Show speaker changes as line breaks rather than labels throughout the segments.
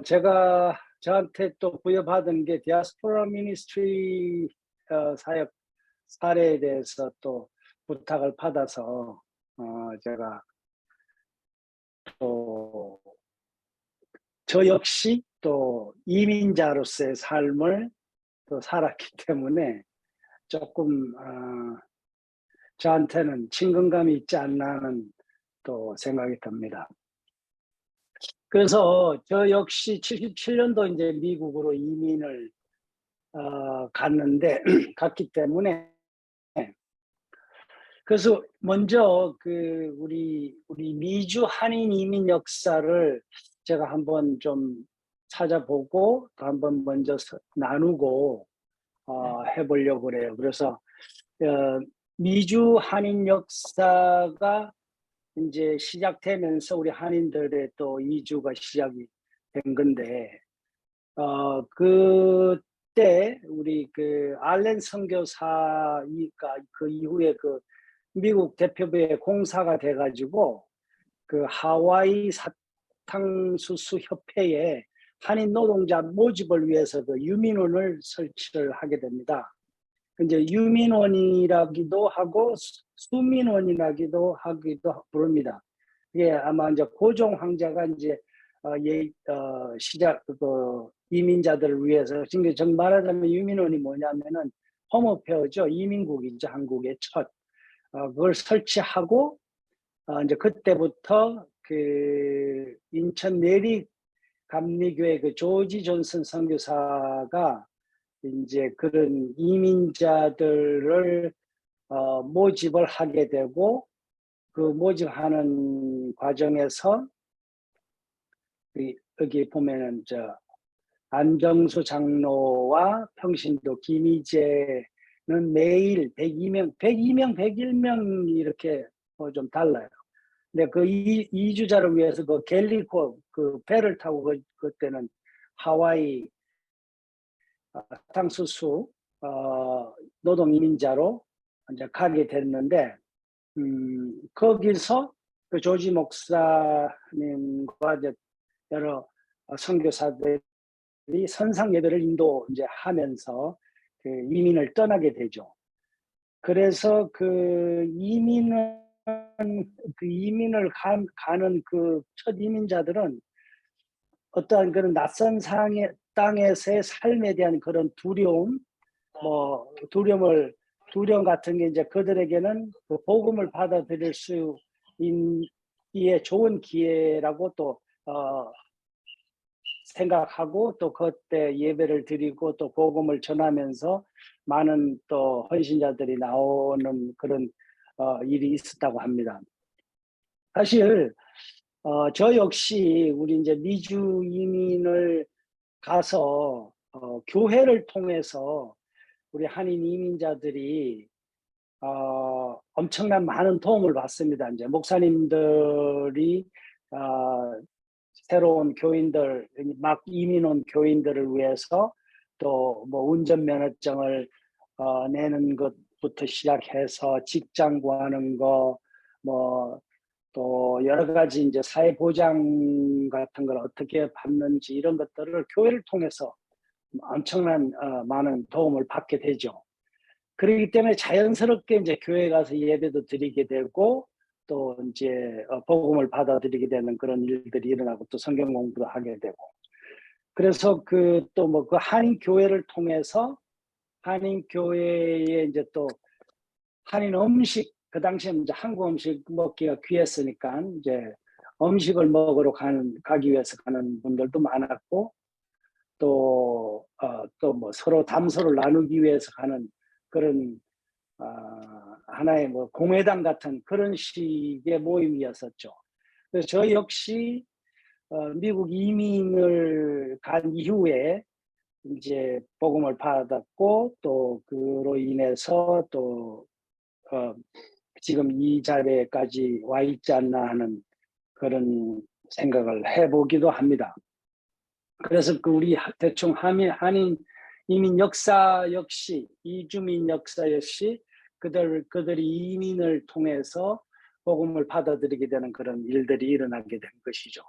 제가 저한테 또 부여받은 게 디아스포라 미니스트리 사역 사례에 대해서 또 부탁을 받아서 제가 또 저 역시 또 이민자로서의 삶을 또 살았기 때문에 조금 저한테는 친근감이 있지 않나 하는 또 생각이 듭니다. 그래서 저 역시 77년도 이제 미국으로 이민을 갔는데 갔기 때문에, 그래서 먼저 그 우리 미주 한인 이민 역사를 제가 한번 좀 찾아보고 또 한번 먼저 나누고 해보려고 그래요. 그래서 미주 한인 역사가 이제 시작되면서 우리 한인들의 또 이주가 시작이 된 건데, 그때 우리 그 알렌 선교사가 그 이후에 그 미국 대표부의 공사가 돼가지고 그 하와이 사탕수수 협회에 한인 노동자 모집을 위해서 그 유민원을 설치를 하게 됩니다. 이제 유민원이라기도 하고 수민원이라기도 하기도 부릅니다. 이게 아마 이제 고종 황제가 이제 시작 이민자들을 위해서 지금 말하자면 유민원이 뭐냐면은 홈오페어죠. 이민국이죠. 한국의 첫 그걸 설치하고 이제 그때부터 그 인천 내리 감리교회 그 조지 존슨 선교사가 이제 그런 이민자들을 모집을 하게 되고, 그 모집하는 과정에서 여기 보면은 안정수 장로와 평신도 김희재는 매일 102명, 101명 이렇게 좀 달라요. 근데 그 이주자를 위해서 그 갤리코 그 배를 타고 그때는 하와이 사탕수수 노동 이민자로 이제 가게 됐는데, 거기서 그 조지 목사님과 이제 여러 선교사들이 선상 예배를 인도 이제 하면서 그 이민을 떠나게 되죠. 그래서 그 이민을 가는 그 첫 이민자들은 어떠한 그런 낯선 땅에서의 삶에 대한 그런 두려움, 두려움 같은 게 이제 그들에게는 그 복음을 받아들일 수 있기에 좋은 기회라고 또 생각하고, 또 그때 예배를 드리고 또 복음을 전하면서 많은 또 헌신자들이 나오는 그런 일이 있었다고 합니다. 사실 저 역시 우리 이제 미주 이민을 가서 교회를 통해서 우리 한인 이민자들이 엄청난 많은 도움을 받습니다. 이제 목사님들이 새로운 교인들, 막 이민 온 교인들을 위해서 또 뭐 운전면허증을 내는 것부터 시작해서 직장 구하는 거, 뭐 또 여러 가지 이제 사회보장 같은 걸 어떻게 받는지 이런 것들을 교회를 통해서 엄청난 많은 도움을 받게 되죠. 그렇기 때문에 자연스럽게 이제 교회 가서 예배도 드리게 되고, 또 이제 복음을 받아들이게 되는 그런 일들이 일어나고, 또 성경 공부도 하게 되고, 그래서 그 또 뭐 그 한인 교회를 통해서 한인 교회에 이제 또 한인 음식, 그 당시에 이제 한국 음식 먹기가 귀했으니까 이제 음식을 먹으러 가기 위해서 가는 분들도 많았고, 또 뭐 서로 담소를 나누기 위해서 가는 그런 하나의 뭐 공회당 같은 그런 식의 모임이었었죠. 그래서 저 역시 미국 이민을 간 이후에 이제 복음을 받았고, 또 그로 인해서 또 지금 이 자리에까지 와 있지 않나 하는 그런 생각을 해보기도 합니다. 그래서 그 우리 대충 한인 이민 역사 역시, 이주민 역사 역시 그들이 이민을 통해서 복음을 받아들이게 되는 그런 일들이 일어나게 된 것이죠.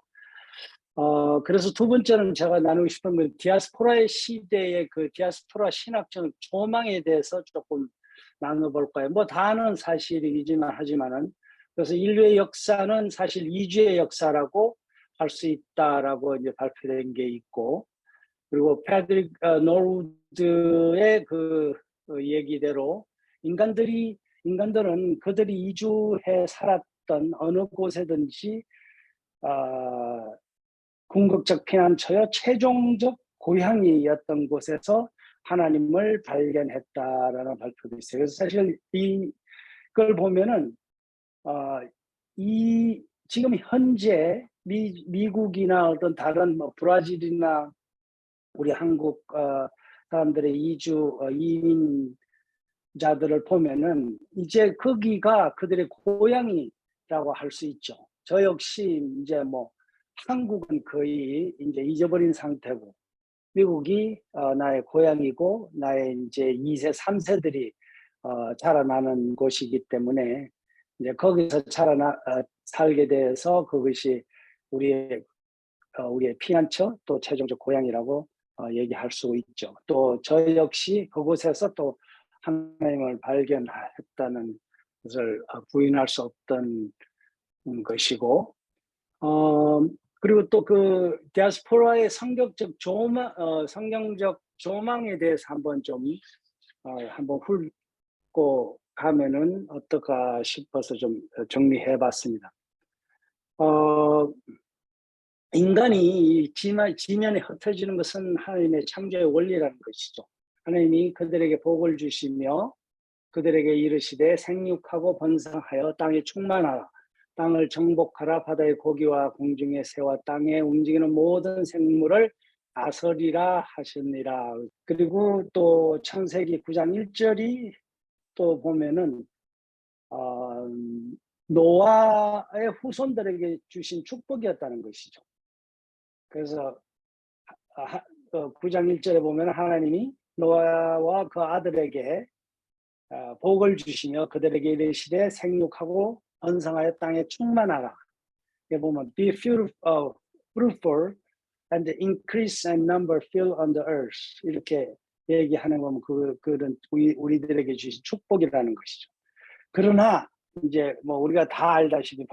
그래서 두 번째는 제가 나누고 싶은 건 디아스포라의 시대의 그 디아스포라 신학적 조망에 대해서 조금 나눠볼까요? 뭐 다는 사실이지만 하지만은 그래서 인류의 역사는 사실 이주의 역사라고 할 수 있다라고 이제 발표된 게 있고, 그리고 패드릭 노르우드의 그 얘기대로 인간들은 그들이 이주해 살았던 어느 곳에든지 궁극적 피난처여 최종적 고향이었던 곳에서 하나님을 발견했다라는 발표도 있어요. 그래서 사실 이걸 보면은 이 지금 현재 미국이나 어떤 다른 뭐 브라질이나 우리 한국 사람들의 이민자들을 보면은 이제 거기가 그들의 고향이라고 할 수 있죠. 저 역시 이제 뭐 한국은 거의 이제 잊어버린 상태고, 미국이 나의 고향이고 나의 이제 2세, 3세들이 자라나는 곳이기 때문에 이제 거기서 살게 돼서 그것이 우리의 피난처 또 최종적 고향이라고 얘기할 수 있죠. 또 저 역시 그곳에서 또 하나님을 발견했다는 것을 부인할 수 없던 것이고, 그리고 또 그 디아스포라의 성경적 조망에 대해서 한번 좀 한번 훑고 가면은 어떨까 싶어서 좀 정리해봤습니다. 인간이 지면에 흩어지는 것은 하나님의 창조의 원리라는 것이죠. 하나님이 그들에게 복을 주시며 그들에게 이르시되 생육하고 번성하여 땅에 충만하라. 땅을 정복하라. 바다의 고기와 공중의 새와 땅에 움직이는 모든 생물을 다스리라 하시니라. 그리고 또 창세기 9장 1절이 또 보면은 노아의 후손들에게 주신 축복이었다는 것이죠. 그래서 9장 1절에 보면 하나님이 노아와 그 아들에게 복을 주시며 그들에게 이르시되 생육하고 번성하여 땅에 충만하라. 여기 보면 be fruitful and increase in number fill on the earth, 이렇게 얘기하는 거면 그런 우리들에게 주신 축복이라는 것이죠. 그러나 이제 뭐 우리가 다 알다시피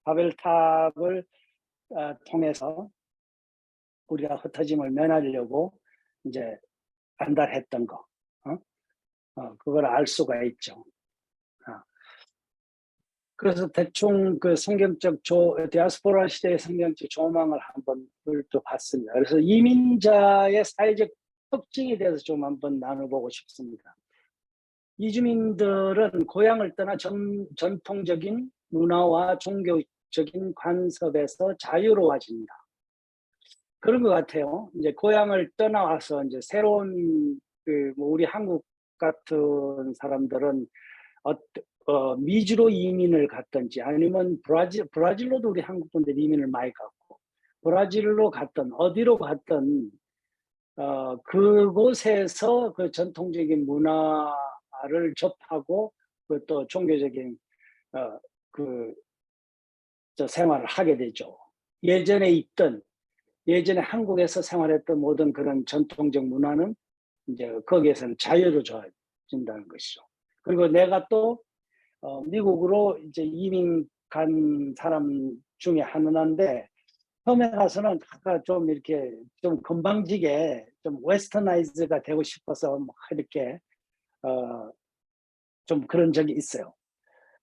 바벨탑을 통해서 우리가 흩어짐을 면하려고 이제 안달했던 거, 그걸 알 수가 있죠. 그래서 대충 그 성경적 디아스포라 시대의 성경적 조망을 한번 봤습니다. 그래서 이민자의 사회적 특징에 대해서 좀 한번 나눠보고 싶습니다. 이주민들은 고향을 떠나 전통적인 문화와 종교적인 관습에서 자유로워진다. 그런 것 같아요. 이제 고향을 떠나와서 이제 새로운 뭐 우리 한국 같은 사람들은 미주로 이민을 갔든지 아니면 브라질로도 우리 한국 분들 이민을 많이 갔고, 브라질로 갔든 어디로 갔든 그곳에서 그 전통적인 문화를 접하고 또 종교적인 생활을 하게 되죠. 예전에 한국에서 생활했던 모든 그런 전통적 문화는 이제 거기에서는 자유로워진다는 것이죠. 그리고 내가 또 미국으로 이제 이민 간 사람 중에 하나인데, 처음에 가서는 좀 이렇게 좀 건방지게 좀 웨스터나이즈가 되고 싶어서 막 이렇게 좀 그런 적이 있어요.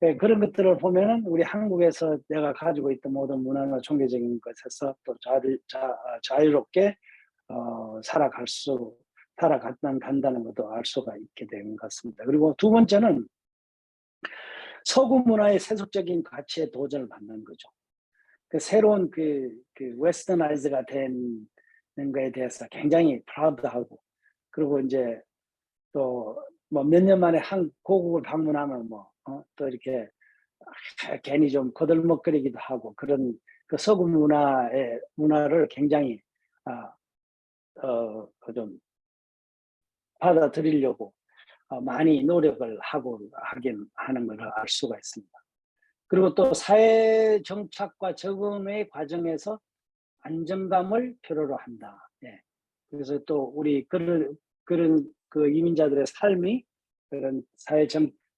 네, 그런 것들을 보면은 우리 한국에서 내가 가지고 있던 모든 문화나 종교적인 것에서 또 자유롭게 간다는 것도 알 수가 있게 된 것 같습니다. 그리고 두 번째는 서구 문화의 세속적인 가치에 도전을 받는 거죠. 그 새로운 그 웨스터나이즈가 된 거에 대해서 굉장히 프라우드하고, 그리고 이제 또 뭐 몇 년 만에 고국을 방문하면 또 이렇게 괜히 좀 거들먹거리기도 하고, 그런 그 서구 문화를 굉장히 좀 받아들이려고 많이 노력을 하는 걸 알 수가 있습니다. 그리고 또 사회 정착과 적응의 과정에서 안정감을 필요로 한다. 예. 그래서 또 우리 그런 그 이민자들의 삶이 그런 사회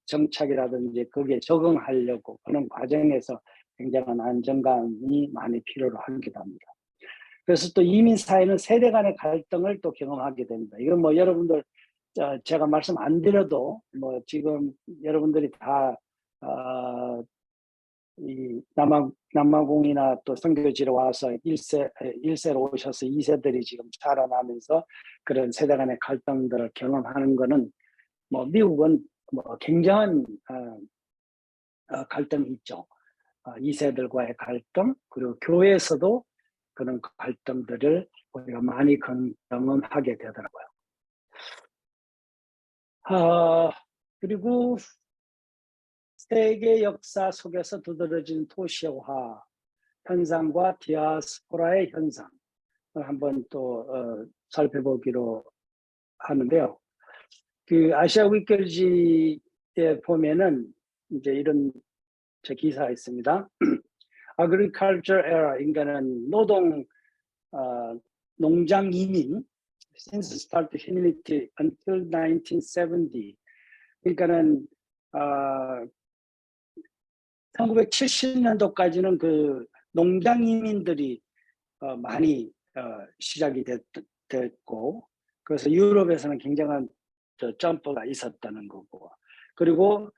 정착이라든지 거기에 적응하려고 그런 과정에서 굉장한 안정감이 많이 필요로 하기도 합니다. 그래서 또 이민 사회는 세대 간의 갈등을 또 경험하게 됩니다. 이건 뭐 여러분들 제가 말씀 안 드려도 뭐 지금 여러분들이 다 이 남아공이나 또 선교지로 와서 1세로 오셔서 2세들이 지금 자라나면서 그런 세대 간의 갈등들을 경험하는 거는 뭐 미국은 뭐 굉장한 갈등이 있죠. 2세들과의 갈등, 그리고 교회에서도 그런 갈등들을 우리가 많이 경험하게 되더라고요. 그리고 세계 역사 속에서 두드러진 도시화 현상과 디아스포라의 현상을 한번 또 살펴보기로 하는데요. 그 아시아 위클지에 보면은 이제 이런 제 기사가 있습니다. Agriculture era, 그러니까는 농장 이민 since start humanity until 1970. 그러니까는 1970년도까지는 그 농장 이민들이 많이 시작이 됐고, 그래서 유럽에서는 굉장한 점프가 있었다는 거고, 그리고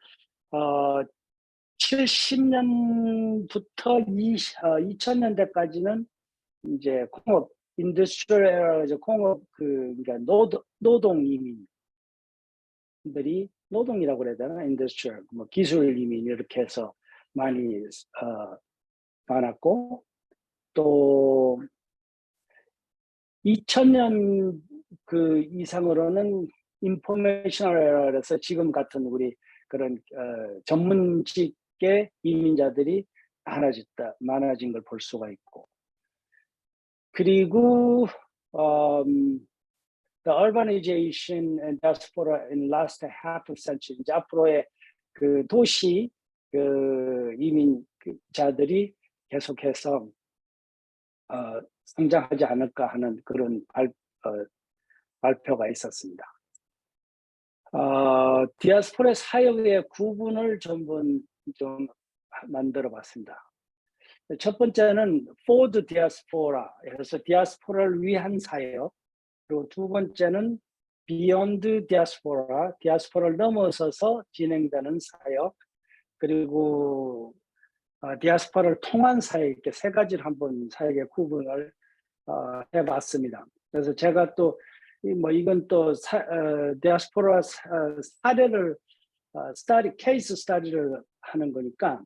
70년부터 2000년대까지는 이제 공업 인더스트리얼 에라, 공업 그러니까 노동 이민들이, 노동이라고 그래야 되나, 인더스트리얼 뭐 기술 이민 이렇게 해서 많이 많았고, 또 2000년 그 이상으로는 인포메이셔널 에라에서 지금 같은 우리 그런 전문직의 이민자들이 많아진 걸 볼 수가 있고, 그리고 the urbanization and diaspora in last half a century, 이제 앞으로의 그 도시 그 이민자들이 계속해서 성장하지 않을까 하는 그런 발표가 있었습니다. 디아스포라 사역의 구분을 좀 만들어 봤습니다. 첫 번째는 for the diaspora, 그래서 디아스포라를 위한 사역. 그리고 두 번째는 beyond diaspora, 디아스포라를 넘어서서 진행되는 사역. 그리고 디아스포라를 통한 사역, 이렇게 세 가지를 한번 사역의 구분을 해봤습니다. 그래서 제가 또 이건 또 디아스포라 사례를 케이스 스터디를 하는 거니까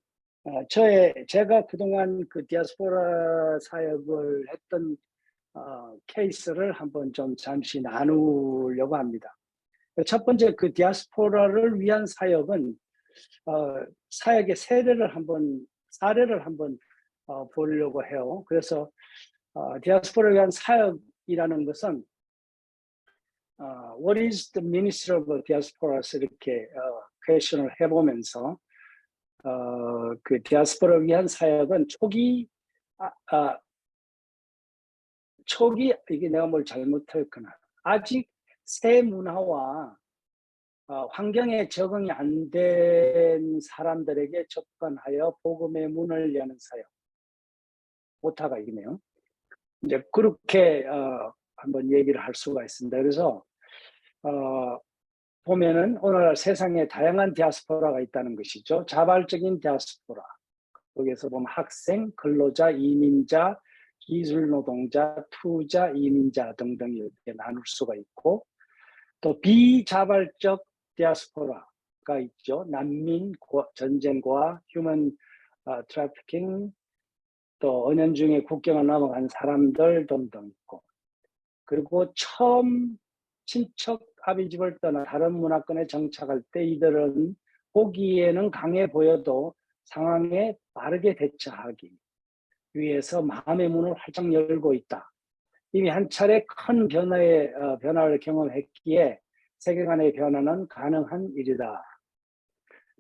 제가 그동안 그 디아스포라 사역을 했던 케이스를 한번 좀 잠시 나누려고 합니다. 첫 번째 그 디아스포라를 위한 사역은 사역의 사례를 한번 보려고 해요. 그래서 디아스포라를 위한 사역이라는 것은 What is the ministry of diaspora? 이렇게 퀘스천을 해보면서 그 디아스포라를 위한 사역은 초기 이게 내가 뭘 잘못했구나. 아직 새 문화와 환경에 적응이 안 된 사람들에게 접근하여 복음의 문을 여는 사역. 오타가 이기네요. 이제 그렇게 한번 얘기를 할 수가 있습니다. 그래서 보면은 오늘날 세상에 다양한 디아스포라가 있다는 것이죠. 자발적인 디아스포라. 거기에서 보면 학생, 근로자, 이민자, 기술노동자, 투자, 이민자 등등 이렇게 나눌 수가 있고, 또 비자발적 디아스포라가 있죠. 난민, 전쟁과 휴먼 트래피킹, 또 은연중에 국경을 넘어간 사람들 등등 있고, 그리고 처음 친척 아비집을 떠나 다른 문화권에 정착할 때 이들은 보기에는 강해 보여도 상황에 빠르게 대처하기 위해서 마음의 문을 활짝 열고 있다. 이미 한 차례 큰 변화를 경험했기에 세계관의 변화는 가능한 일이다.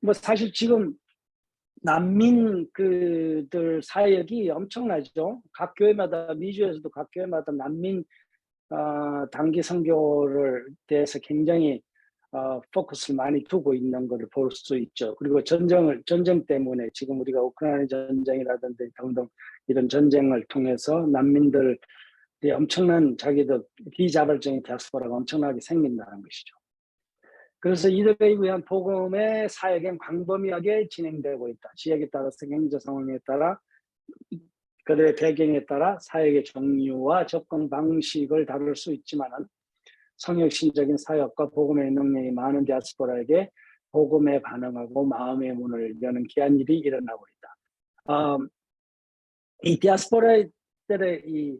뭐 사실 지금 난민 그들 사역이 엄청나죠. 각 교회마다 미주에서도 각 교회마다 난민 단기 선교를 대해서 굉장히 포커스를 많이 두고 있는 것을 볼 수 있죠. 그리고 전쟁 때문에 지금 우리가 우크라이나 전쟁이라든지 등등 이런 전쟁을 통해서 난민들이 엄청난 자기들 비자발적인 디아스포라가 엄청나게 생긴다는 것이죠. 그래서 이들에 의한 복음의 사역은 광범위하게 진행되고 있다. 지역에 따라서 경제 상황에 따라 그들의 배경에 따라 사역의 종류와 접근 방식을 다룰 수 있지만은 성역신적인 사역과 복음의 능력이 많은 디아스포라에게 복음에 반응하고 마음의 문을 여는 귀한 일이 일어나고 있다. 이 디아스포라들의 이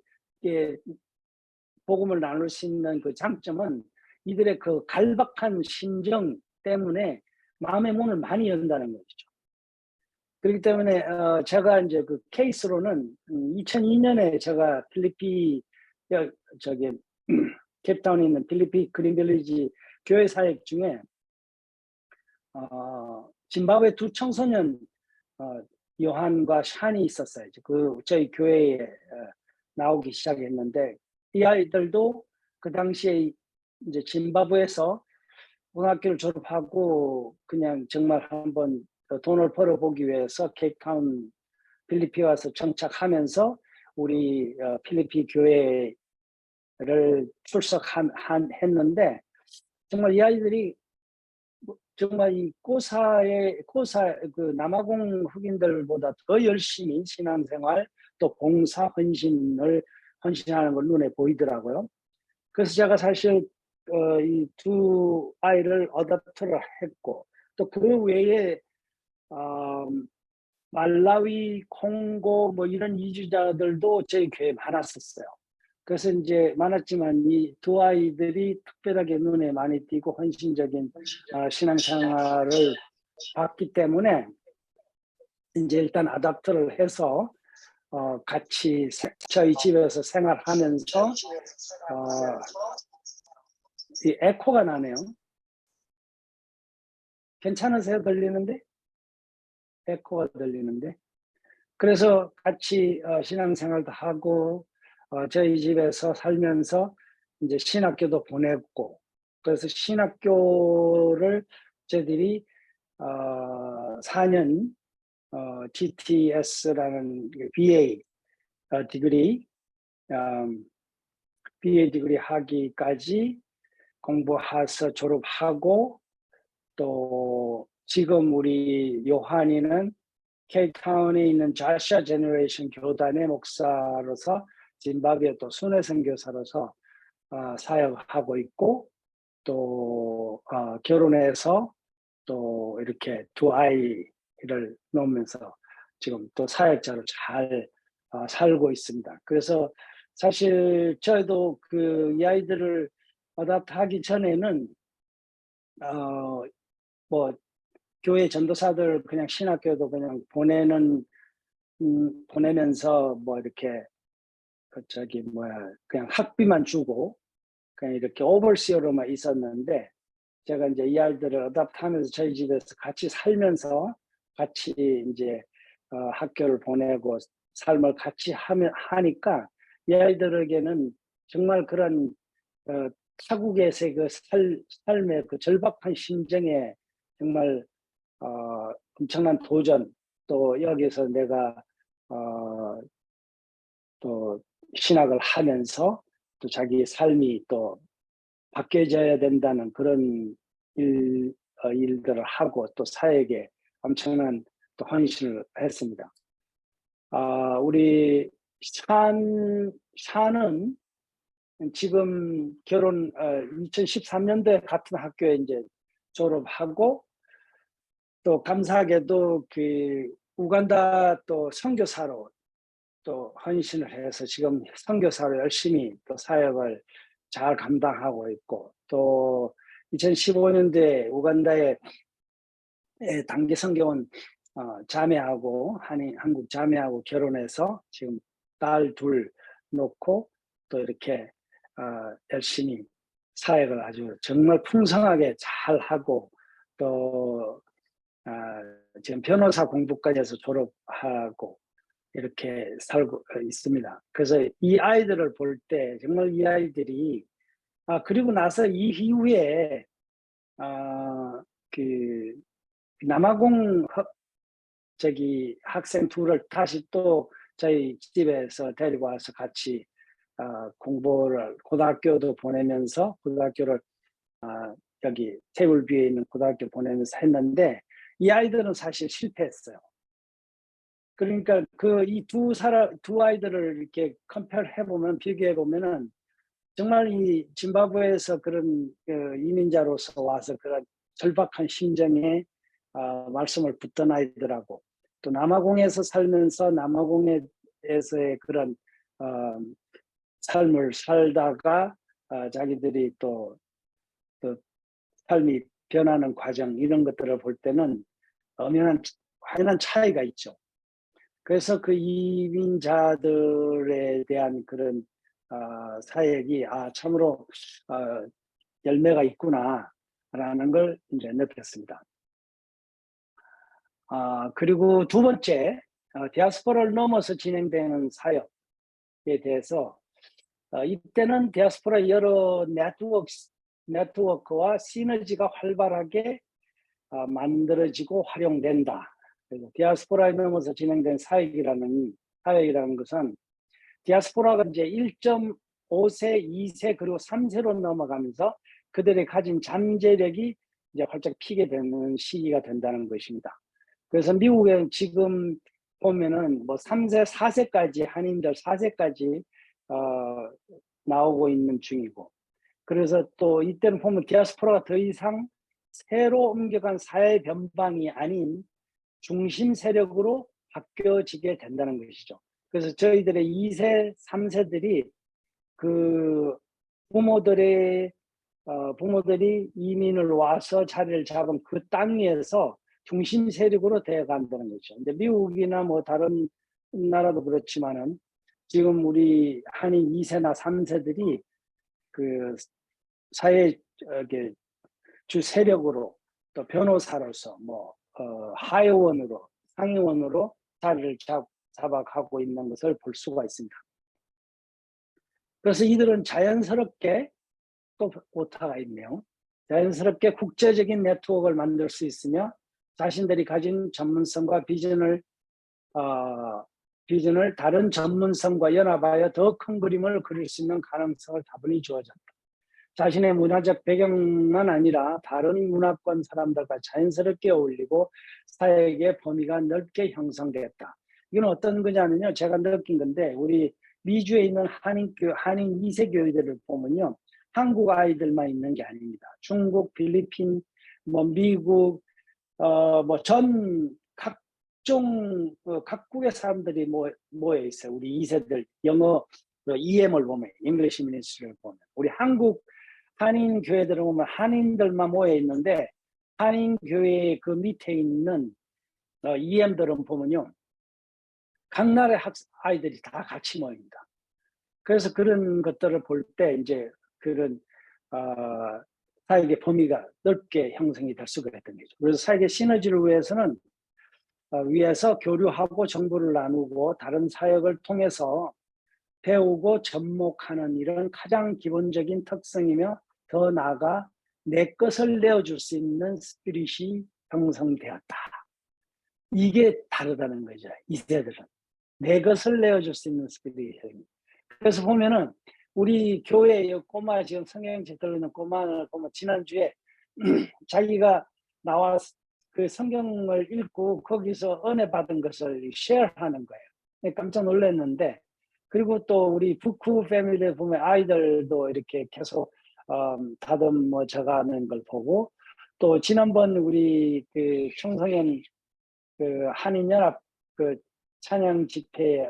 복음을 나눌 수 있는 그 장점은 이들의 그 갈박한 심정 때문에 마음의 문을 많이 연다는 것이죠. 그렇기 때문에 제가 이제 그 케이스로는 2002년에 제가 필리핀 저기 캡타운에 있는 필리핀 그린빌리지 교회 사역 중에 짐바브웨 두 청소년 요한과 샨이 있었어요. 그 저희 교회에 나오기 시작했는데 이 아이들도 그 당시에 이제 짐바브웨에서 고등학교를 졸업하고 그냥 정말 한번 돈을 벌어보기 위해서 케이프타운 필리핀 와서 정착하면서 우리 필리핀 교회를 출석했는데 정말 이 아이들이 정말 이 고사 그 남아공 흑인들보다 더 열심히 신앙생활 또 봉사 헌신하는 걸 눈에 보이더라고요. 그래서 제가 사실 이 두 아이를 어댑터를 했고 또 그 외에 말라위, 콩고 뭐 이런 이주자들도 저희 교회에 많았었어요. 그래서 이제 많았지만 이 두 아이들이 특별하게 눈에 많이 띄고 헌신적인 신앙생활을 봤기 때문에 이제 일단 아답터를 해서 같이 저희 집에서 생활하면서 이 에코가 나네요. 괜찮으세요? 들리는데? 에코가 들리는데. 그래서 같이 신앙생활도 하고 저희 집에서 살면서 이제 신학교도 보냈고 그래서 신학교를 저희들이 4년 GTS라는 BA 디그리 BA 디그리 하기까지 공부해서 졸업하고 또 지금 우리 요한이는 케이프타운에 있는 자샤 제너레이션 교단의 목사로서 짐바브웨 또 순회 선교사로서 사역하고 있고 또 결혼해서 또 이렇게 두 아이를 놓으면서 지금 또 사역자로 잘 살고 있습니다. 그래서 사실 저희도 그 이 아이들을 어답하기 전에는 뭐 교회 전도사들 그냥 신학교도 그냥 보내면서 뭐 이렇게 그냥 학비만 주고 그냥 이렇게 오버시어로만 있었는데 제가 이제 이 아이들을 어답하면서 저희 집에서 같이 살면서 같이 이제 학교를 보내고 삶을 같이 하니까 이 아이들에게는 정말 그런 타국에서의 그 삶의 그 절박한 심정에 정말 엄청난 도전 또 여기서 내가 또 신학을 하면서 또 자기 삶이 또 바뀌어져야 된다는 그런 일들을 하고 또 사역에 엄청난 또 헌신을 했습니다. 우리 샤는 지금 2013년도에 같은 학교에 이제 졸업하고 또 감사하게도 그 우간다 또 선교사로 또 헌신을 해서 지금 선교사로 열심히 또 사역을 잘 감당하고 있고 또 2015년도에 우간다에 단기 선교원 자매하고 한국 자매하고 결혼해서 지금 딸 둘 놓고 또 이렇게 열심히 사역을 아주 정말 풍성하게 잘 하고 또 지금 변호사 공부까지 해서 졸업하고 이렇게 살고 있습니다. 그래서 이 아이들을 볼 때 정말 이 아이들이 그리고 나서 이 이후에 그 남아공 학생 둘을 다시 또 저희 집에서 데리고 와서 같이 공부를 고등학교도 보내면서 고등학교를 여기 세울비에 있는 고등학교 보내면서 했는데 이 아이들은 사실 실패했어요. 그러니까 그 이 두 아이들을 이렇게 컴페어해 보면 비교해 보면은 정말 이 짐바브웨에서 그런 이민자로서 와서 그런 절박한 심정에 말씀을 붙던 아이들하고 또 남아공에서 살면서 남아공에서의 그런 삶을 살다가 자기들이 또 삶이 변하는 과정 이런 것들을 볼 때는 확연한 차이가 있죠. 그래서 그 이민자들에 대한 그런 사역이 참으로 열매가 있구나라는 걸 이제 느꼈습니다. 그리고 두 번째, 디아스포라를 넘어서 진행되는 사역에 대해서 이때는 디아스포라 여러 네트워크와 시너지가 활발하게 만들어지고 활용된다. 그래서 디아스포라에 넘어서 진행된 사역이라는 것은 디아스포라가 이제 1.5세, 2세 그리고 3세로 넘어가면서 그들이 가진 잠재력이 이제 활짝 피게 되는 시기가 된다는 것입니다. 그래서 미국에 지금 보면은 뭐 3세, 4세까지 한인들 4세까지 나오고 있는 중이고, 그래서 또 이때는 보면 디아스포라가 더 이상 새로 옮겨간 사회 변방이 아닌 중심 세력으로 바뀌어지게 된다는 것이죠. 그래서 저희들의 2세, 3세들이 그 부모들이 이민을 와서 자리를 잡은 그 땅 위에서 중심 세력으로 되어 간다는 거죠. 근데 미국이나 뭐 다른 나라도 그렇지만은 지금 우리 한인 2세나 3세들이 그 사회 주 세력으로 또 변호사로서 하의원으로 상의원으로 자리를 잡아가고 있는 것을 볼 수가 있습니다. 그래서 이들은 자연스럽게 또 오타가 있네요. 자연스럽게 국제적인 네트워크를 만들 수 있으며 자신들이 가진 전문성과 비전을 다른 전문성과 연합하여 더 큰 그림을 그릴 수 있는 가능성을 다분히 주어졌다. 자신의 문화적 배경만 아니라 다른 문화권 사람들과 자연스럽게 어울리고 사역의 범위가 넓게 형성됐다. 이건 어떤 거냐면요, 제가 느낀 건데 우리 미주에 있는 한인 2세 교회들을 보면요, 한국 아이들만 있는 게 아닙니다. 중국, 필리핀, 미국, 각국의 사람들이 모여 있어요. 우리 2세들 영어 EM을 보면, English Ministry를 보면, 우리 한국 한인 교회들을 보면 한인들만 모여 있는데 한인 교회 그 밑에 있는 EM들은 보면요, 각 나라의 아이들이 다 같이 모입니다. 그래서 그런 것들을 볼 때 이제 그런 사역의 범위가 넓게 형성이 될 수가 있던 거죠. 그래서 사역의 시너지를 위해서 교류하고 정보를 나누고 다른 사역을 통해서 배우고 접목하는 이런 가장 기본적인 특성이며, 더 나아가 내 것을 내어줄 수 있는 스피릿이 형성되었다. 이게 다르다는 거죠. 이세들은 내 것을 내어줄 수 있는 스피릿이. 그래서 보면은 우리 교회의 꼬마, 지금 성경책 들어있는 꼬마를 보면 지난주에 자기가 나와 그 성경을 읽고 거기서 은혜 받은 것을 쉐어하는 거예요. 깜짝 놀랐는데, 그리고 또 우리 부쿠 패밀리에 보면 아이들도 이렇게 계속 다듬어 적어가는 걸 보고, 또 지난번 우리 그 청소년 그 한인연합 그 찬양 집회에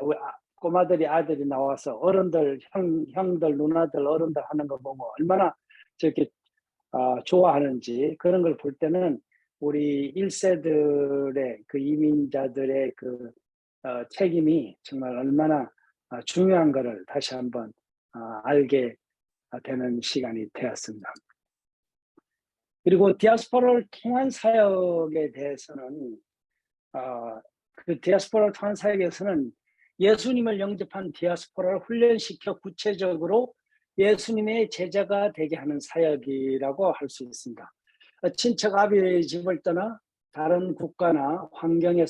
아들이 나와서 어른들, 형들, 누나들, 어른들 하는 거 보고 얼마나 저렇게 좋아하는지, 그런 걸 볼 때는 우리 1세들의 그 이민자들의 그 책임이 정말 얼마나 중요한 것을 다시 한번 알게 되는 시간이 되었습니다. 그리고 디아스포라를 통한 사역에 대해서는 그 디아스포라 통한 사역에서는 예수님을 영접한 디아스포라를 훈련시켜 구체적으로 예수님의 제자가 되게 하는 사역이라고 할 수 있습니다. 친척 아비의 집을 떠나 다른 국가나 환경에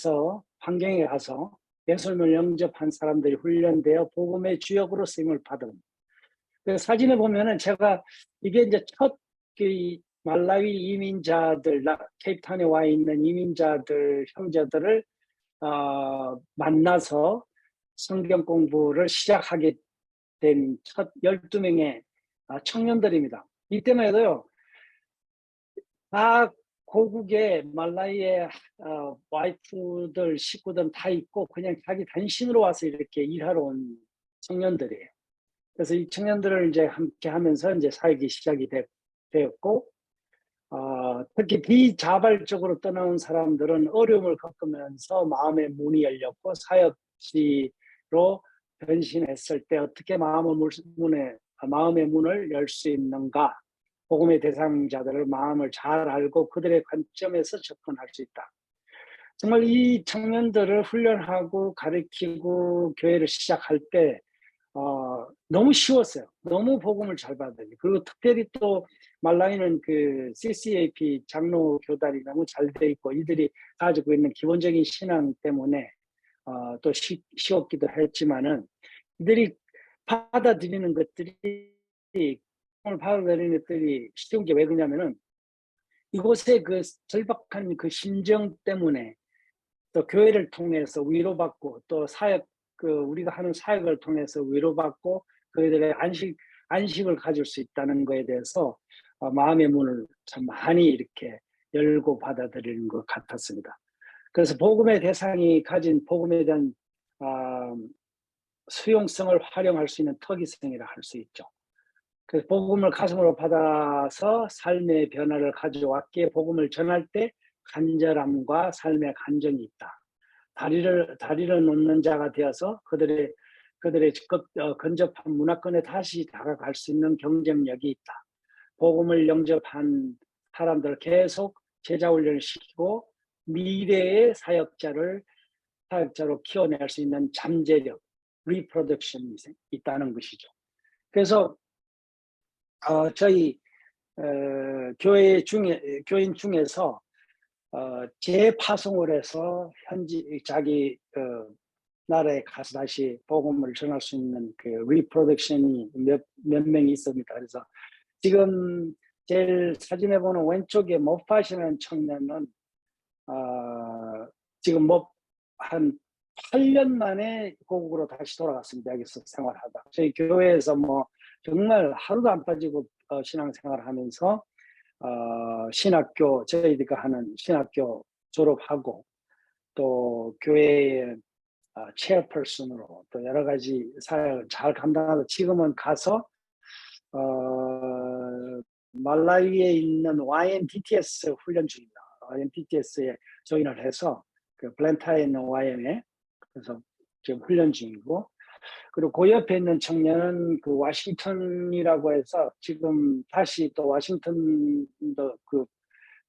가서 예수님을 영접한 사람들이 훈련되어 복음의 주역으로 쓰임을 받은. 그 사진에 보면은 제가 이게 이제 첫 말라위 이민자들, 케이프타운에 와 있는 이민자들, 형제들을 만나서 성경 공부를 시작하게 된 첫 12명의 청년들입니다. 이때만 해도요, 다 고국에 말라이의 와이프들, 식구들 다 있고 그냥 자기 단신으로 와서 이렇게 일하러 온 청년들이에요. 그래서 이 청년들을 이제 함께 하면서 이제 사역이 시작이 되었고, 특히 비자발적으로 떠나온 사람들은 어려움을 겪으면서 마음의 문이 열렸고 사역지로 변신했을 때 어떻게 마음의 문을 열 수 있는가, 복음의 대상자들을 마음을 잘 알고 그들의 관점에서 접근할 수 있다. 정말 이 청년들을 훈련하고 가르치고 교회를 시작할 때 너무 쉬웠어요. 너무 복음을 잘 받으니. 그리고 특별히 또 말라위는 그 CCAP 장로 교단이 너무 잘 돼 있고 이들이 가지고 있는 기본적인 신앙 때문에 또 쉬웠기도 했지만은 이들이 받아들이는 것들이 받아들이는 것들이 쉬운 게 왜 그러냐면은 이곳의 그 절박한 그 심정 때문에 또 교회를 통해서 위로받고 또 우리가 하는 사역을 통해서 위로받고 그들의 안식을 가질 수 있다는 것에 대해서 마음의 문을 참 많이 이렇게 열고 받아들이는 것 같았습니다. 그래서 복음의 대상이 가진 복음에 대한 수용성을 활용할 수 있는 특이성이라 할 수 있죠. 그래서 복음을 가슴으로 받아서 삶의 변화를 가져왔기에 복음을 전할 때 간절함과 삶의 간정이 있다. 다리를 놓는 자가 되어서 그들의 근접한 문화권에 다시 다가갈 수 있는 경쟁력이 있다. 복음을 영접한 사람들을 계속 제자 훈련을 시키고 미래의 사역자로 키워낼 수 있는 잠재력, 리프로덕션이 있다는 것이죠. 그래서 저희 교인 중에서 재파송을 해서 자기 나라에 가서 다시 복음을 전할 수 있는 그 리프로덕션이 몇 명이 있습니다. 그래서 지금 제일 사진에 보는 왼쪽에 모파시라는 청년은 지금 한 8년 만에 고국으로 다시 돌아갔습니다. 여기서 생활하다. 저희 교회에서 뭐 정말 하루도 안 빠지고 신앙생활을 하면서 저희가 하는 신학교 졸업하고 또 교회의 체어퍼슨으로 또 여러 가지 사역을 잘 감당하고 지금은 가서 말라위에 있는 YMTTS 훈련 중입니다. YMTTS에 조인을 해서 그 블렌타에 있는 YM에 그래서 지금 훈련 중이고, 그리고 그 옆에 있는 청년은 그 워싱턴이라고 해서 지금 다시 또 워싱턴도 그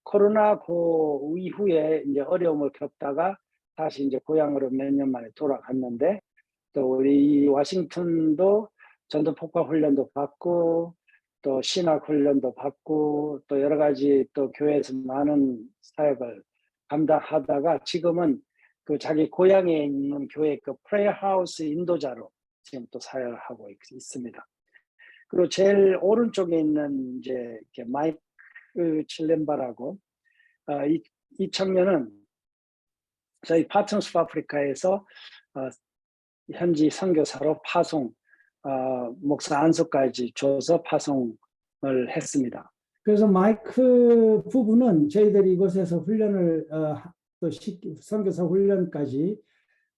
코로나 그 이후에 이제 어려움을 겪다가 다시 이제 고향으로 몇 년 만에 돌아갔는데, 또 우리 워싱턴도 전도 폭파 훈련도 받고 또 신학 훈련도 받고 또 여러 가지 또 교회에서 많은 사역을 감당하다가 지금은 그 자기 고향에 있는 교회 그 프레이어 하우스 인도자로 지금 또 사역을 하고 있습니다. 그리고 제일 오른쪽에 있는 이제 이렇게 마이크 칠렘바라고 이 청년은 저희 파트너스 아프리카에서 현지 선교사로 목사 안수까지 줘서 파송을 했습니다.
그래서 마이크 부부는 저희들이 이곳에서 훈련을 또 선교사 훈련까지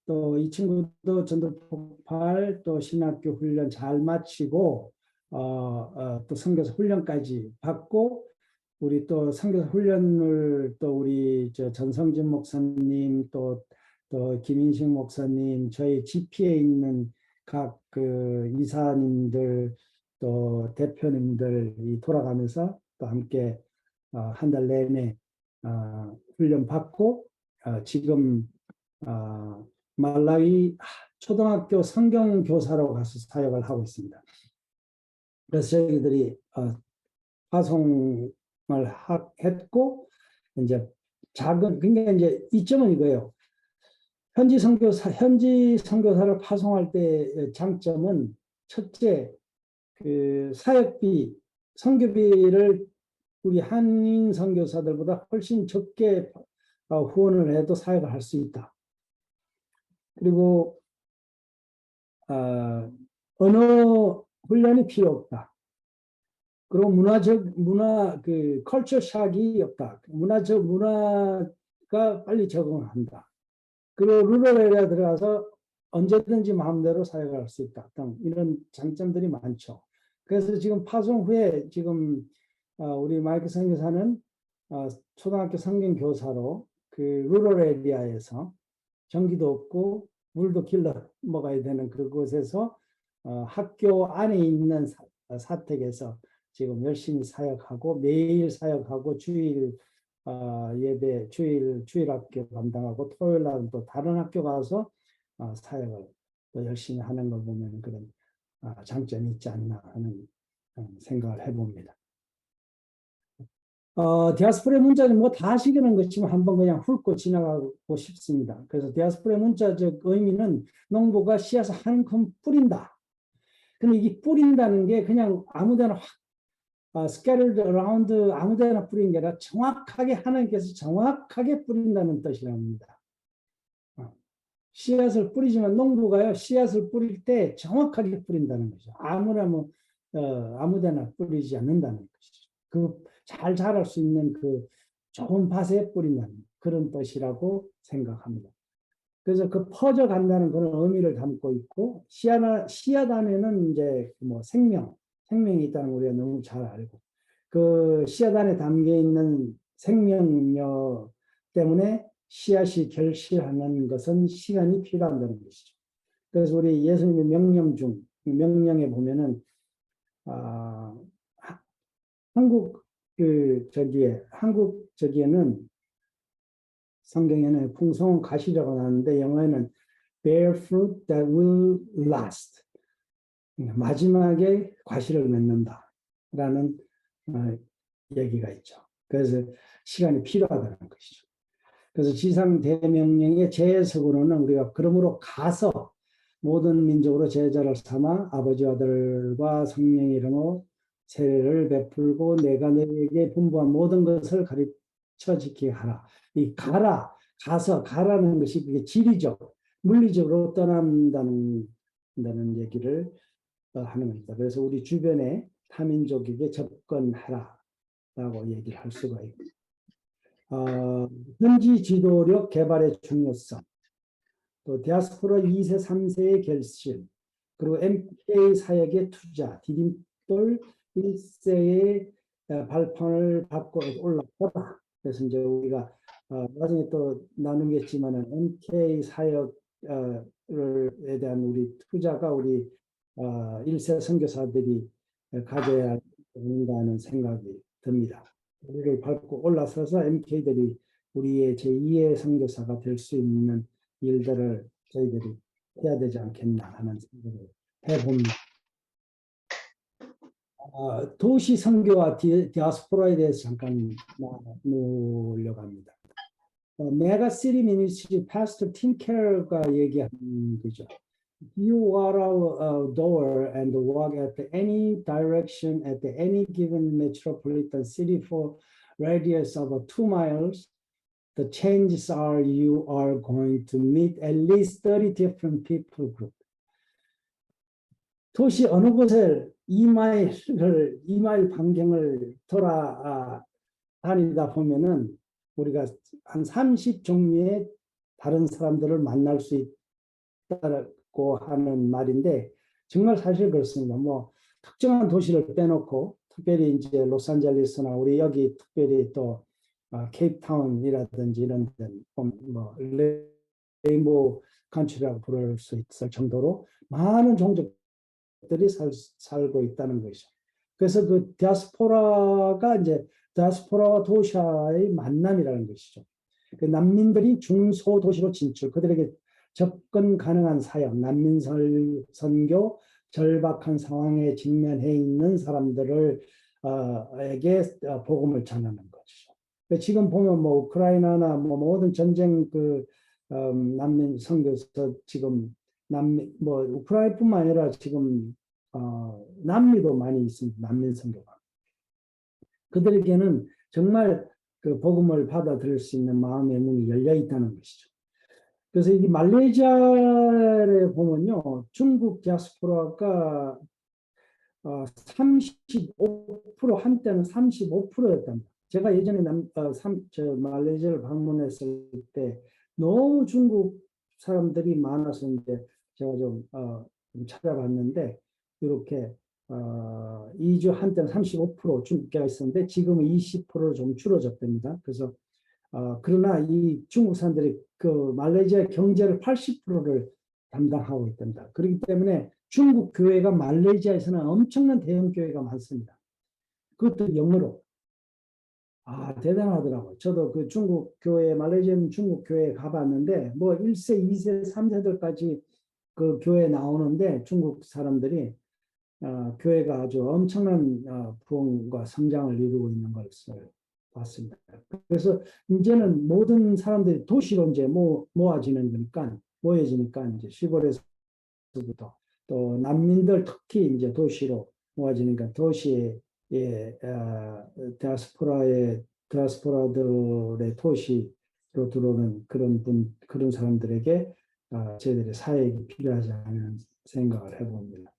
또 이 친구도 전도 폭발 또 신학교 훈련 잘 마치고 또 선교사 훈련까지 받고 우리 또 선교사 훈련을 또 우리 전성진 목사님 또 김인식 목사님 저희 GP에 있는 각 그 이사님들 또 대표님들이 돌아가면서 또 함께 한 달 내내 훈련 받고 지금 말라위 초등학교 성경 교사로 가서 사역을 하고 있습니다. 그래서 저희들이 파송을 했고 이제 그러니까 이제 이점은 이거예요. 현지 선교사를 파송할 때 장점은 첫째, 그 사역비, 선교비를 우리 한인 선교사들보다 훨씬 적게 후원을 해도 사역을 할 수 있다. 그리고 언어 훈련이 필요 없다. 그리고 컬처 샥이 없다. 문화가 빨리 적응한다. 그리고 루럴 에리아 들어가서 언제든지 마음대로 사역을 할 수 있다. 이런 장점들이 많죠. 그래서 지금 파송 후에 지금 우리 마이크 선교사는 초등학교 성경 교사로 그 루럴 에리아에서 전기도 없고 물도 길러 먹어야 되는 그곳에서 학교 안에 있는 사택에서 지금 열심히 사역하고 매일 사역하고 주일 예배 주일 학교 감당하고 토요일 날은 또 다른 학교 가서 사역을 또 열심히 하는 걸 보면 그런 장점이 있지 않나 하는 생각을 해봅니다. 디아스포라의 문자는 뭐 다 아시는 것지만 한번 그냥 훑고 지나가고 싶습니다. 그래서 디아스포라의 문자적 의미는 농부가 씨앗을 한 큼 뿌린다. 근데 이게 뿌린다는 게 그냥 아무데나 확 scattered around 아무데나 뿌리는 게 아니라 정확하게 하나님께서 정확하게 뿌린다는 뜻이랍니다. 씨앗을 뿌리지만 농부가요 씨앗을 뿌릴 때 정확하게 뿌린다는 거죠. 아무데나 뿌리지 않는다는 것이죠. 그 잘 자랄 수 있는 그 좋은 밭에 뿌린다는 그런 뜻이라고 생각합니다. 그래서 그 퍼져 간다는 그런 의미를 담고 있고 씨앗 안에는 이제 뭐 생명이 있다는 우리가 너무 잘 알고 그 씨앗 안에 담겨 있는 생명력 때문에 씨앗이 결실하는 것은 시간이 필요한다는 것이죠. 그래서 우리 예수님의 명령에 보면은 한국 저기에는 성경에는 풍성한 가시라고 나오는데 영어에는 bear fruit that will last. 마지막에 과실을 맺는다라는 얘기가 있죠. 그래서 시간이 필요하다는 것이죠. 그래서 지상대명령의 제석으로는 우리가 그러므로 가서 모든 민족으로 제자를 삼아 아버지와 아들과 성령의 이름으로 세례를 베풀고 내가 너에게 분부한 모든 것을 가르쳐 지키게 하라. 이 가라는 것이 그게 지리적, 물리적으로 떠난다는 얘기를 하는 겁니다. 그래서 우리 주변에 타민족에게 접근하라라고 얘기를 할 수가 있고, 현지 지도력 개발의 중요성, 또 디아스포라 2세, 3세의 결실, 그리고 MK 사역의 투자, 디딤돌 1세의 발판을 밟고 올라가다. 그래서 이제 우리가 나중에 또 나누겠지만은 MK 사역에 대한 우리 투자가 우리 1세 선교사들이 가져야 한다는 생각이 듭니다. 우리를 밟고 올라서서 MK들이 우리의 제2의 선교사가 될 수 있는 일들을 저희들이 해야 되지 않겠나 하는 생각을 해봅니다. 도시 선교와 디아스포라에 대해서 잠깐 나누려고 합니다. 메가시티 미니스트리 파스터 팀 캐럴가 얘기한 거죠. You walk out a door and walk at any direction at any given metropolitan city for radius of 2 miles. The chances are you are going to meet at least 30 different people group. 도시 어느 곳을 2마일 반경을 다니다 보면은 우리가 한 30종류의 다른 사람들을 만날 수 있다고 하는 말인데 정말 사실 그렇습니다. 뭐 특정한 도시를 빼놓고 특별히 이제 로스앤젤레스나 우리 여기 특별히 또 케이프타운이라든지 이런 데는 뭐 레인보우 컨트리라고 부를 수 있을 정도로 많은 종족들이 살고 있다는 것이죠. 그래서 그 디아스포라가 이제 디아스포라와 도시와의 만남이라는 것이죠. 그 난민들이 중소도시로 진출, 그들에게 접근 가능한 사역, 난민 선교, 절박한 상황에 직면해 있는 사람들을 에게 복음을 전하는 것이죠. 지금 보면 뭐 우크라이나나 뭐 모든 전쟁 난민 선교서 지금 난민 뭐 우크라이나뿐만 아니라 지금 남미도 많이 있습니다. 난민 선교가. 그들에게는 정말 그 복음을 받아들일 수 있는 마음의 문이 열려 있다는 것이죠. 그래서 이 말레이시아에 보면요, 중국 디아스포라가 35% 한때는 35%였답니다. 제가 예전에 말레이시아를 방문했을 때 너무 중국 사람들이 많아서 이제 제가 좀 찾아봤는데 이렇게 2주 한때는 35% 중국계가 있었는데 지금은 20%로 좀 줄어졌답니다. 그래서 그러나 이 중국 사람들이 그 말레이시아 경제를 80%를 담당하고 있답니다. 그렇기 때문에 중국 교회가 말레이시아에서는 엄청난 대형 교회가 많습니다. 그것도 영어로. 대단하더라고요. 저도 그 중국 교회, 말레이시아 중국 교회에 가봤는데 뭐 1세, 2세, 3세들까지 그 교회에 나오는데 중국 사람들이 교회가 아주 엄청난 부흥과 성장을 이루고 있는 것을 봤습니다. 그래서 이제는 모든 사람들이 도시로 이제 모여지니까 이제 시골에서부터 또 난민들 특히 이제 도시로 모아지니까 도시에 디아스포라들의 도시로 들어오는 그런 사람들에게 저희들의 사역이 필요하지 않은 생각을 해봅니다.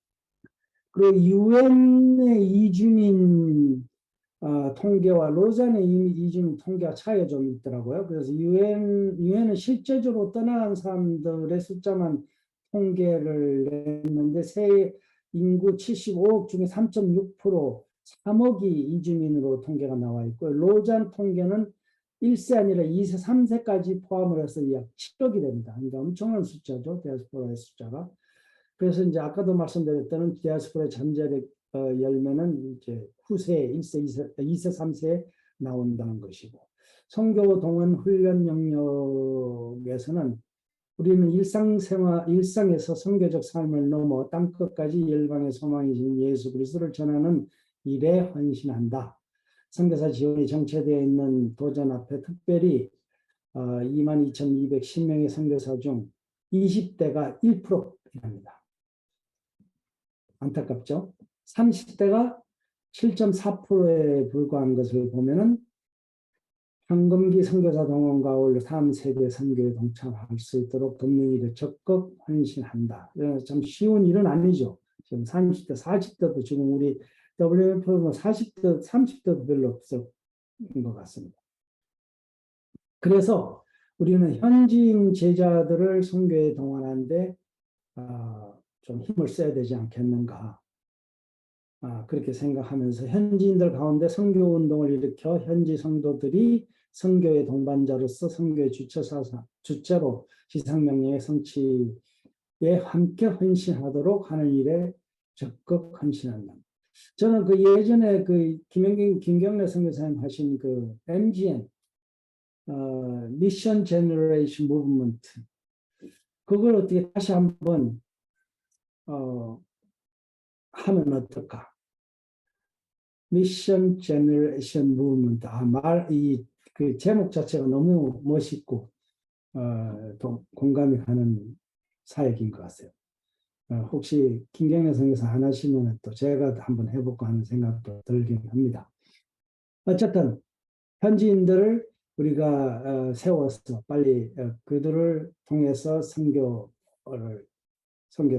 그리고 유엔의 이주민 통계와 로잔의 이주민 통계가 차이가 좀 있더라고요. 그래서 유엔은 실제적으로 떠나간 사람들의 숫자만 통계를 냈는데 세 인구 75억 중에 3.6% 3억이 이주민으로 통계가 나와 있고 로잔 통계는 1세 아니라 2세, 3세까지 포함을 해서 약 7억이 됩니다. 그러니까 엄청난 숫자죠. 디아스포라의 숫자가. 그래서 이제 아까도 말씀드렸던 디아스포라의 잠재력 열매는 이제 후세 1세, 2세, 3세에 나온다는 것이고 선교 동원 훈련 영역에서는 우리는 일상에서 선교적 삶을 넘어 땅끝까지 열방의 소망이신 예수 그리스도를 전하는 일에 헌신한다. 선교사 지원이 정체되어 있는 도전 앞에 특별히 22,210명의 선교사 중 20대가 1%입니다. 안타깝죠? 30대가 7.4%에 불과한 것을 보면은 황금기 선교사 동원과 어울려 3세대 선교에 동참할 수 있도록 돕는 일에 적극 헌신한다. 참 쉬운 일은 아니죠. 지금 30대, 40대도 지금 우리 WF는 40대, 30대도 별로 없었던 것 같습니다. 그래서 우리는 현지인 제자들을 선교에 동원하는데 좀 힘을 써야 되지 않겠는가. 그렇게 생각하면서 현지인들 가운데 선교 운동을 일으켜 현지 성도들이 선교의 동반자로서 선교의 주체로 지상명령의 성취에 함께 헌신하도록 하는 일에 적극 헌신한다. 저는 그 예전에 그 김경래 선교사님 하신 그 MGM 미션 제너레이션 무브먼트 그걸 어떻게 다시 한번 하면 어떨까? 미션 제너레이션 무브먼트. 그 제목 자체가 너무 멋있고 공감이 가는 사역인 것 같아요. 혹시 김경래 선교사 안 하시면 또 제가 한번 해볼까 하는 생각도 들긴 합니다. 어쨌든 현지인들을 우리가 세워서 빨리 그들을 통해서 선교를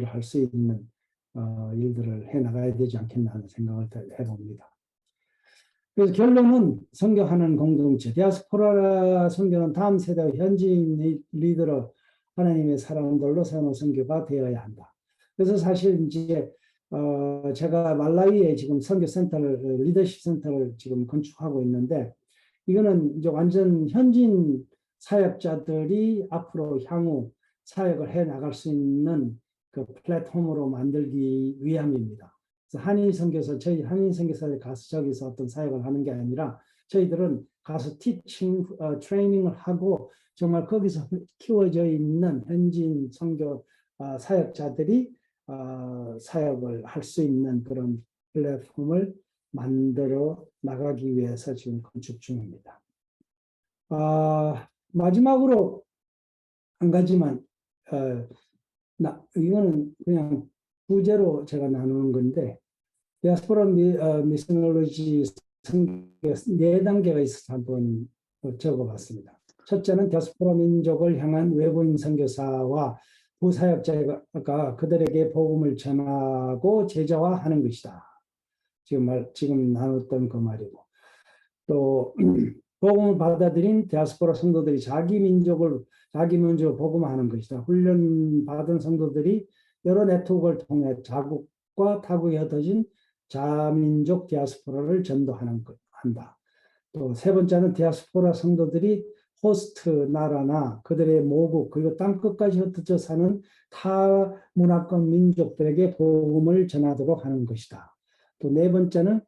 할 수 있는 일들을 해나가야 되지 않겠나 하는 생각을 해봅니다. 그래서 결론은 선교하는 공동체, 디아스포라 선교는 다음 세대의 현지인 리더로 하나님의 사람들로 세우는 선교가 되어야 한다. 그래서 사실 이제 제가 말라위에 지금 선교센터를 리더십 센터를 지금 건축하고 있는데 이거는 이제 완전 현지인 사역자들이 앞으로 향후 사역을 해 나갈 수 있는 그 플랫폼으로 만들기 위함입니다. 저희 한인 선교사에 가서 저기서 어떤 사역을 하는 게 아니라 저희들은 가서 티칭 트레이닝을 하고 정말 거기서 키워져 있는 현지인 선교 사역자들이 사역을 할 수 있는 그런 플랫폼을 만들어 나가기 위해서 지금 건축 중입니다. 마지막으로 한 가지만 이거는 그냥 부제로 제가 나누는 건데 디아스포라 미셔널로지 네 단계가 있어서 한번 적어봤습니다. 첫째는 디아스포라 민족을 향한 외부인 선교사와 부사역자가 그들에게 복음을 전하고 제자화하는 것이다. 지금 나눴던 그 말이고 또 복음을 받아들인 디아스포라 성도들이 자기 민족을 복음화하는 것이다. 훈련받은 성도들이 여러 네트워크를 통해 자국과 타국에 흩어진 자민족 디아스포라를 한다. 또 세 번째는 디아스포라 성도들이 호스트 나라나 그들의 모국 그리고 땅끝까지 흩어져 사는 타 문화권 민족들에게 복음을 전하도록 하는 것이다. 또 네 번째는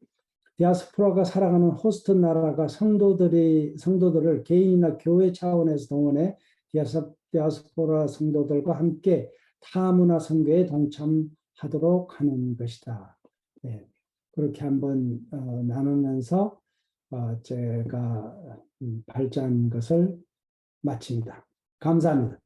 디아스포라가 살아가는 호스트 나라가 성도들을 개인이나 교회 차원에서 동원해 디아스포라 성도들과 함께 타문화 선교에 동참하도록 하는 것이다. 네, 그렇게 한번 나누면서 제가 발제한 것을 마칩니다. 감사합니다.